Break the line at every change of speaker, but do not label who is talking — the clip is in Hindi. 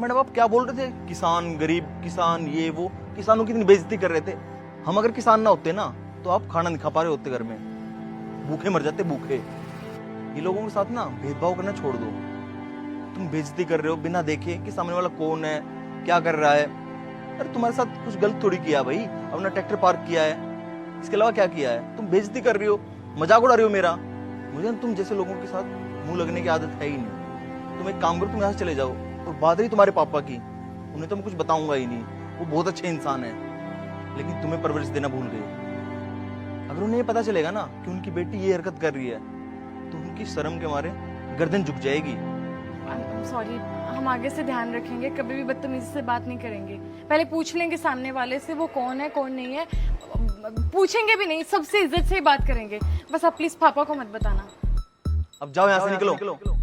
हमारे बाप क्या बोल रहे थे, किसान गरीब, किसान ये वो, किसानों की इतनी बेइज्जती कर रहे थे। हम अगर किसान ना होते ना तो आप खाना नहीं खा पा रहे होते, घर में भूखे मर जाते, भूखे। ये लोगों के साथ ना भेदभाव करना छोड़ दो। तुम बेइज्जती कर रहे हो बिना देखे कि सामने वाला कौन है, क्या कर रहा है। अरे तुम्हारे साथ कुछ गलत थोड़ी किया भाई, अपना ट्रैक्टर पार्क किया है, इसके अलावा क्या किया है? तुम बेइज्जती कर रही हो, मजाक उड़ा रही हो मेरा। मुझे तुम जैसे लोगों के साथ मुंह लगने की आदत है ही नहीं। तुम एक काम करो, तुम यहाँ से चले जाओ। और बात रही तुम्हारे पापा की, उन्हें तो मैं कुछ बताऊंगा ही नहीं, वो बहुत अच्छे इंसान है, लेकिन तुम्हें परवरिश देना भूल गए। अगर उन्हें ये पता चलेगा ना कि उनकी बेटी ये हरकत कर रही है तो उनकी शर्म के मारे गर्दन झुक जाएगी।
सॉरी, हम आगे से ध्यान रखेंगे, कभी भी बदतमीजी से बात नहीं करेंगे। पहले पूछ लेंगे सामने वाले से वो कौन है कौन नहीं है, पूछेंगे भी नहीं, सबसे इज्जत से ही बात करेंगे। बस आप प्लीज पापा को मत बताना।
अब जाओ यहाँ से, निकलो।